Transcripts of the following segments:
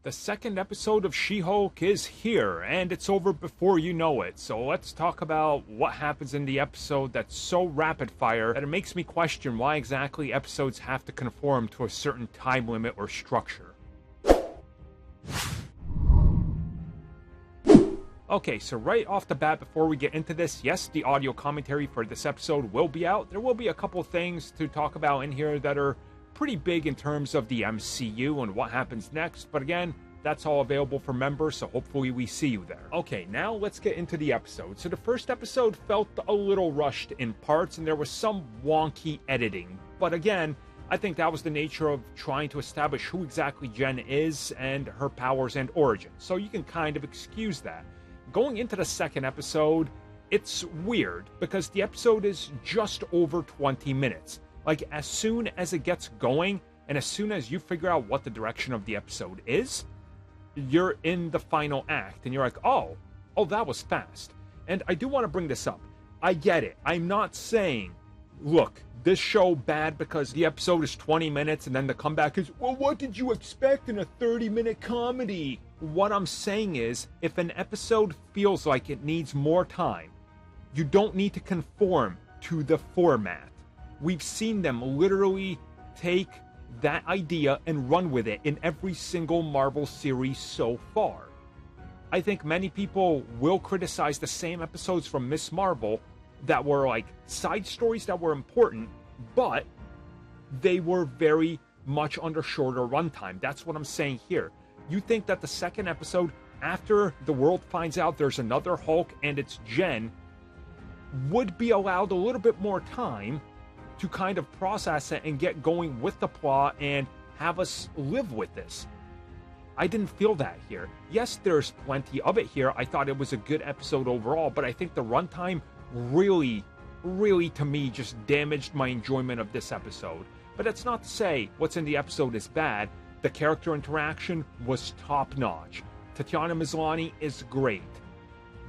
The second episode of She-Hulk is here, and it's over before you know it. So let's talk about what happens in the episode that's so rapid-fire that it makes me question why exactly episodes have to conform to a certain time limit or structure. Okay, so right off the bat, before we get into this, yes, the audio commentary for this episode will be out. There will be a couple things to talk about in here that are pretty big in terms of the MCU and what happens next, but again, that's all available for members, so hopefully we see you there. Okay, now let's get into the episode. So the first episode felt a little rushed in parts, and there was some wonky editing, but again, I think that was the nature of trying to establish who exactly Jen is and her powers and origins, so you can kind of excuse that. Going into the second episode, it's weird because the episode is just over 20 minutes. Like, as soon as it gets going, and as soon as you figure out what the direction of the episode is, you're in the final act, and you're like, oh, that was fast. And I do want to bring this up. I get it. I'm not saying, look, this show bad because the episode is 20 minutes, and then the comeback is, well, what did you expect in a 30-minute comedy? What I'm saying is, if an episode feels like it needs more time, you don't need to conform to the format. We've seen them literally take that idea and run with it in every single Marvel series so far. I think many people will criticize the same episodes from Ms. Marvel that were like side stories that were important, but they were very much under shorter runtime. That's what I'm saying here. You think that the second episode, after the world finds out there's another Hulk and it's Jen, would be allowed a little bit more time to kind of process it and get going with the plot and have us live with this. I didn't feel that here. Yes, there's plenty of it here. I thought it was a good episode overall, but I think the runtime really, to me, just damaged my enjoyment of this episode. But that's not to say what's in the episode is bad. The character interaction was top-notch. Tatiana Maslany is great.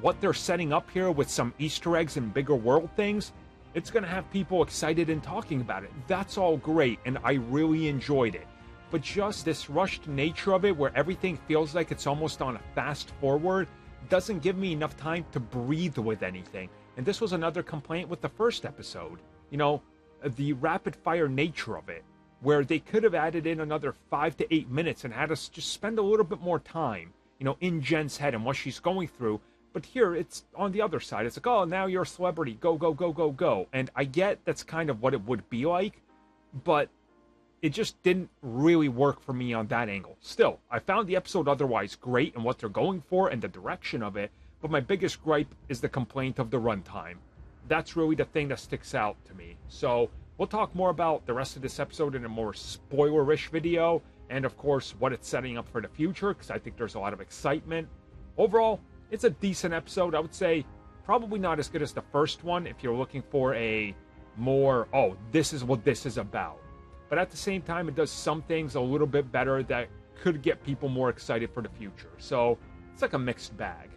What they're setting up here with some Easter eggs and bigger world things, it's going to have people excited and talking about it. That's all great, and I really enjoyed it. But just this rushed nature of it, where everything feels like it's almost on a fast forward, doesn't give me enough time to breathe with anything. And this was another complaint with the first episode. You know, the rapid-fire nature of it, where they could have added in another 5 to 8 minutes and had us just spend a little bit more time, you know, in Jen's head and what she's going through. But here, it's on the other side. It's like, oh, now you're a celebrity. Go, go, go, go, go. And I get that's kind of what it would be like, but it just didn't really work for me on that angle. Still, I found the episode otherwise great and what they're going for and the direction of it, but my biggest gripe is the complaint of the runtime. That's really the thing that sticks out to me. So we'll talk more about the rest of this episode in a more spoiler-ish video, and of course, what it's setting up for the future, because I think there's a lot of excitement. Overall, it's a decent episode. I would say probably not as good as the first one if you're looking for a more, oh, this is what this is about. But at the same time, it does some things a little bit better that could get people more excited for the future. So it's like a mixed bag.